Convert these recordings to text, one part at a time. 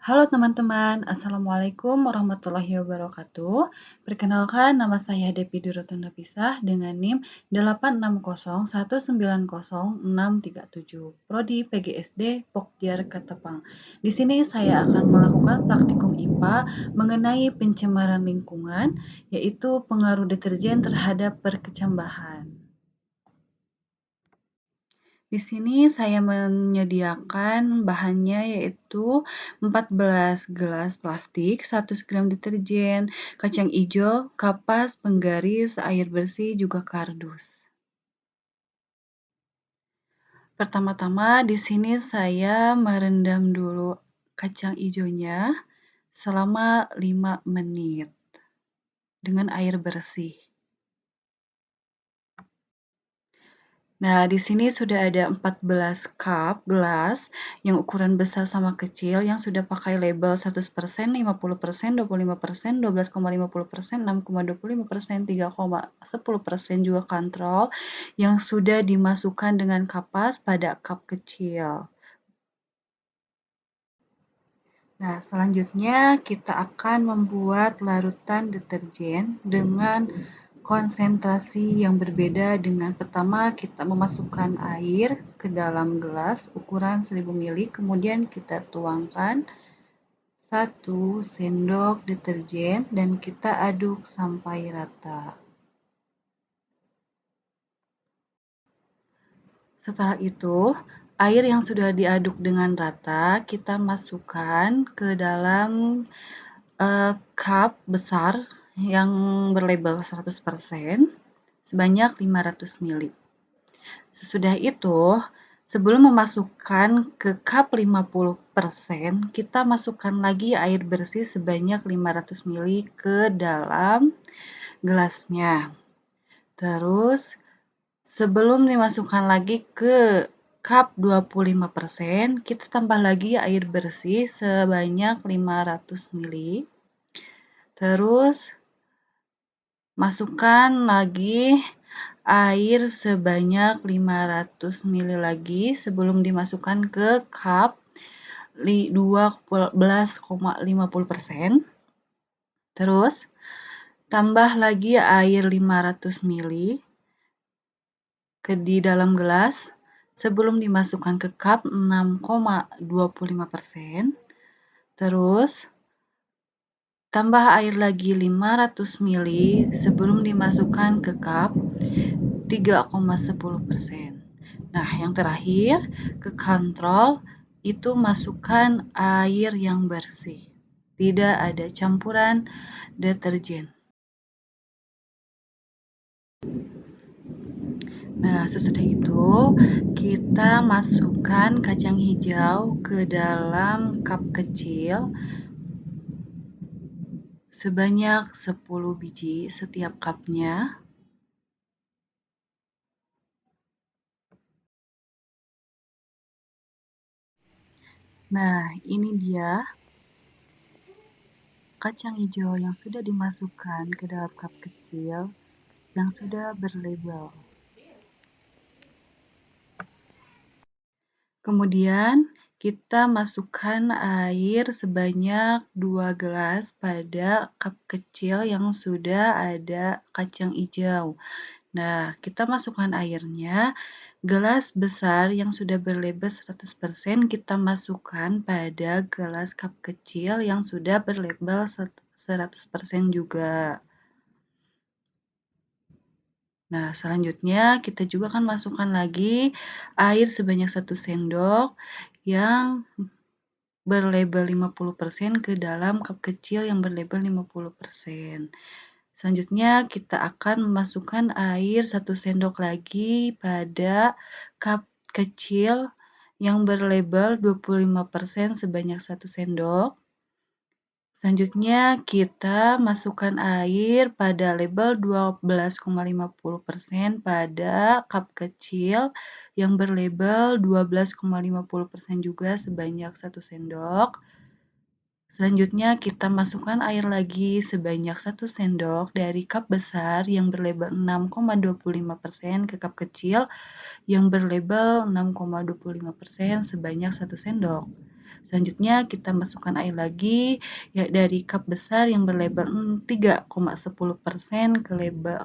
Halo teman-teman, Assalamualaikum warahmatullahi wabarakatuh. Perkenalkan, nama saya Depi Durotunda Pisah dengan NIM 860190637, Prodi PGSD Pokjar Ketepang. Di sini saya akan melakukan praktikum IPA mengenai pencemaran lingkungan, yaitu pengaruh deterjen terhadap perkecambahan. Di sini saya menyediakan bahannya yaitu 14 gelas plastik, 100 gram deterjen, kacang ijo, kapas, penggaris, air bersih, juga kardus. Pertama-tama di sini saya merendam dulu kacang ijonya selama 5 menit dengan air bersih. Nah, di sini sudah ada 14 cup gelas yang ukuran besar sama kecil yang sudah pakai label 100%, 50%, 25%, 12,50%, 6,25%, 3,10% juga kontrol yang sudah dimasukkan dengan kapas pada cup kecil. Nah, selanjutnya kita akan membuat larutan deterjen dengan konsentrasi yang berbeda dengan pertama kita memasukkan air ke dalam gelas ukuran 1000 ml, kemudian kita tuangkan 1 sendok deterjen dan kita aduk sampai rata. Setelah itu, air yang sudah diaduk dengan rata kita masukkan ke dalam cup besar yang berlabel 100% sebanyak 500 ml. Sesudah itu, sebelum memasukkan ke cup 50%, kita masukkan lagi air bersih sebanyak 500 ml ke dalam gelasnya. Terus, sebelum dimasukkan lagi ke cup 25%, kita tambah lagi air bersih sebanyak 500 ml. Terus, masukkan lagi air sebanyak 500 ml lagi sebelum dimasukkan ke cup 12,50%. Terus, tambah lagi air 500 ml di dalam gelas sebelum dimasukkan ke cup 6,25%. Terus, tambah air lagi 500 ml sebelum dimasukkan ke cup 3,10%. Nah, yang terakhir, ke kontrol itu masukkan air yang bersih. Tidak ada campuran deterjen. Nah, sesudah itu kita masukkan kacang hijau ke dalam cup kecil sebanyak 10 biji setiap cupnya. Nah, ini dia kacang hijau yang sudah dimasukkan ke dalam cup kecil yang sudah berlabel. Kemudian kita masukkan air sebanyak 2 gelas pada cup kecil yang sudah ada kacang hijau. Nah, kita masukkan airnya, gelas besar yang sudah berlabel 100% kita masukkan pada gelas cup kecil yang sudah berlabel 100% juga. Nah, selanjutnya kita juga akan masukkan lagi air sebanyak 1 sendok yang berlabel 50% ke dalam cup kecil yang berlabel 50%. Selanjutnya kita akan memasukkan air 1 sendok lagi pada cup kecil yang berlabel 25% sebanyak 1 sendok. Selanjutnya kita masukkan air pada label 12,50% pada cup kecil yang berlabel 12,50% juga sebanyak 1 sendok. Selanjutnya kita masukkan air lagi sebanyak 1 sendok dari cup besar yang berlabel 6,25% ke cup kecil yang berlabel 6,25% sebanyak 1 sendok. Selanjutnya kita masukkan air lagi ya dari cup besar yang berlabel 3,10%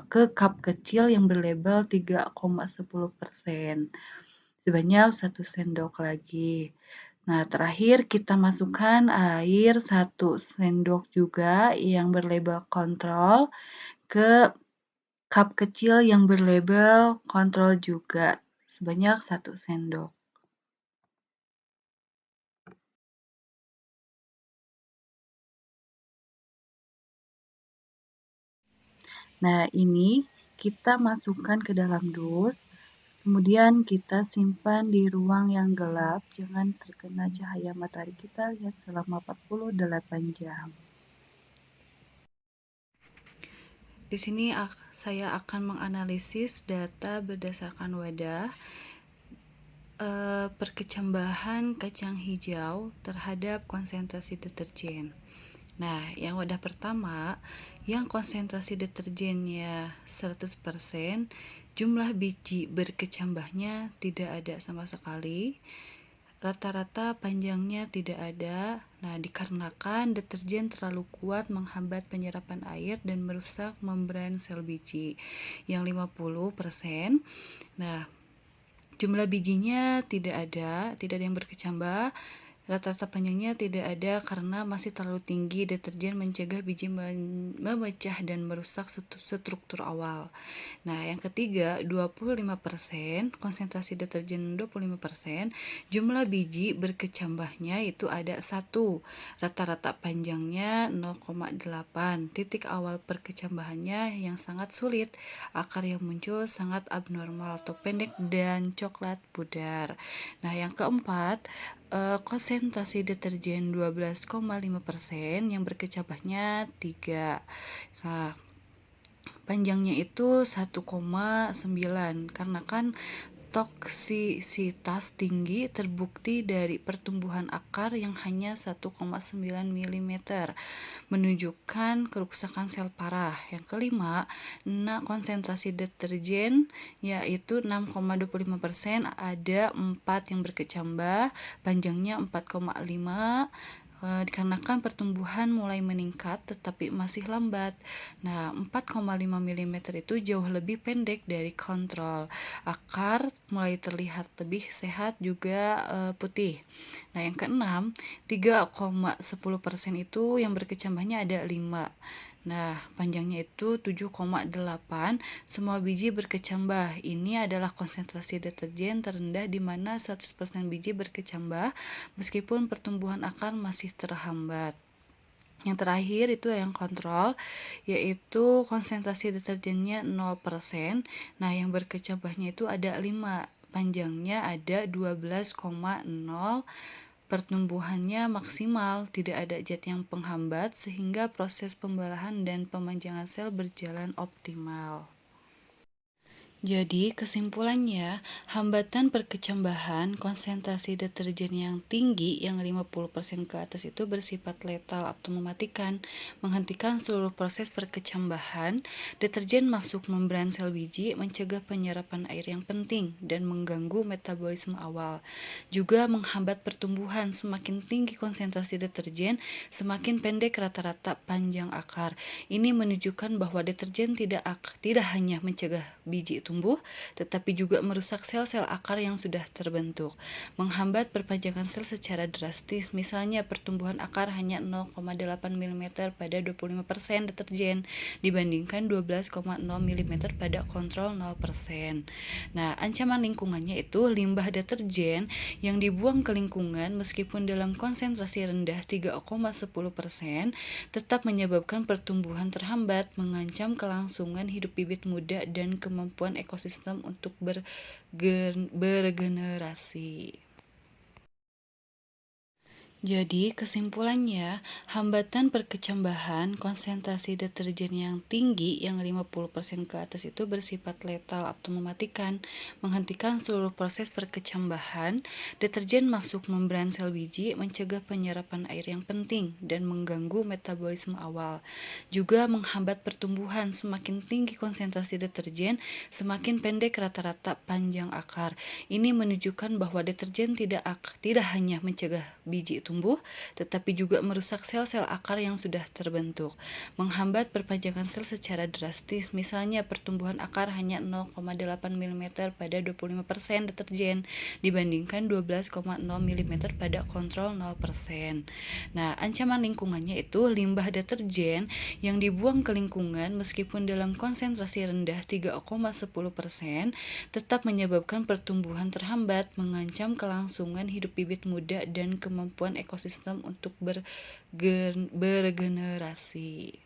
ke cup kecil yang berlabel 3,10%. Sebanyak 1 sendok lagi. Nah, terakhir kita masukkan air 1 sendok juga yang berlabel kontrol ke cup kecil yang berlabel kontrol juga, sebanyak 1 sendok. Nah, ini kita masukkan ke dalam dus, kemudian kita simpan di ruang yang gelap, jangan terkena cahaya matahari kita lihat selama 48 jam. Di sini saya akan menganalisis data berdasarkan wadah perkecambahan kacang hijau terhadap konsentrasi deterjen. Nah, yang wadah pertama, yang konsentrasi deterjennya 100%, jumlah biji berkecambahnya tidak ada sama sekali. Rata-rata panjangnya tidak ada. Nah, dikarenakan deterjen terlalu kuat menghambat penyerapan air dan merusak membran sel biji. Yang 50%. Nah, jumlah bijinya tidak ada yang berkecambah. Rata-rata panjangnya tidak ada karena masih terlalu tinggi. Deterjen mencegah biji memecah dan merusak struktur awal. Nah, yang ketiga, 25%, konsentrasi deterjen 25%, jumlah biji berkecambahnya itu ada 1, rata-rata panjangnya 0,8, titik awal perkecambahannya yang sangat sulit, akar yang muncul sangat abnormal atau pendek dan coklat pudar. Nah, yang keempat, konsentrasi deterjen 12,5% yang berkecambahnya 3. Nah, panjangnya itu 1,9 karena kan toksisitas tinggi terbukti dari pertumbuhan akar yang hanya 1,9 mm menunjukkan kerusakan sel parah. Yang kelima, konsentrasi deterjen yaitu 6,25%, ada 4 yang berkecambah, panjangnya 4,5 dikarenakan pertumbuhan mulai meningkat tetapi masih lambat. Nah, 4,5 mm itu jauh lebih pendek dari kontrol. Akar mulai terlihat lebih sehat juga putih. Nah, yang keenam, 3,10% itu yang berkecambahnya ada 5. Nah, panjangnya itu 7,8. Semua biji berkecambah. Ini adalah konsentrasi deterjen terendah di mana 100% biji berkecambah meskipun pertumbuhan akar masih terhambat. Yang terakhir itu yang kontrol, yaitu konsentrasi deterjennya 0%. Nah, yang berkecambahnya itu ada 5. Panjangnya ada 12,0. Pertumbuhannya maksimal, tidak ada zat yang penghambat sehingga proses pembalahan dan pemanjangan sel berjalan optimal. Jadi, kesimpulannya, hambatan perkecambahan konsentrasi deterjen yang tinggi yang 50% ke atas itu bersifat letal atau mematikan, menghentikan seluruh proses perkecambahan. Deterjen masuk membran sel biji, mencegah penyerapan air yang penting, dan mengganggu metabolisme awal. Juga menghambat pertumbuhan. Semakin tinggi konsentrasi deterjen, semakin pendek rata-rata panjang akar. Ini menunjukkan bahwa deterjen tidak hanya mencegah biji tumbuh, tetapi juga merusak sel-sel akar yang sudah terbentuk, menghambat perpanjangan sel secara drastis. Misalnya, pertumbuhan akar hanya 0,8 mm pada 25% deterjen dibandingkan 12,0 mm pada kontrol 0%. Nah, ancaman lingkungannya itu limbah deterjen yang dibuang ke lingkungan meskipun dalam konsentrasi rendah 3,10% tetap menyebabkan pertumbuhan terhambat, mengancam kelangsungan hidup bibit muda dan kemampuan ekosistem untuk bergenerasi. Jadi, kesimpulannya, hambatan perkecambahan konsentrasi deterjen yang tinggi yang 50% ke atas itu bersifat letal atau mematikan, menghentikan seluruh proses perkecambahan, deterjen masuk membran sel biji, mencegah penyerapan air yang penting, dan mengganggu metabolisme awal. Juga menghambat pertumbuhan, semakin tinggi konsentrasi deterjen, semakin pendek rata-rata panjang akar. Ini menunjukkan bahwa deterjen tidak hanya mencegah biji tumbuh, tetapi juga merusak sel-sel akar yang sudah terbentuk, menghambat perpanjangan sel secara drastis. Misalnya, pertumbuhan akar hanya 0,8 mm pada 25% deterjen dibandingkan 12,0 mm pada kontrol 0%. Nah, ancaman lingkungannya itu limbah deterjen yang dibuang ke lingkungan meskipun dalam konsentrasi rendah 3,10% tetap menyebabkan pertumbuhan terhambat, mengancam kelangsungan hidup bibit muda dan kemampuan ekosistem untuk bergenerasi.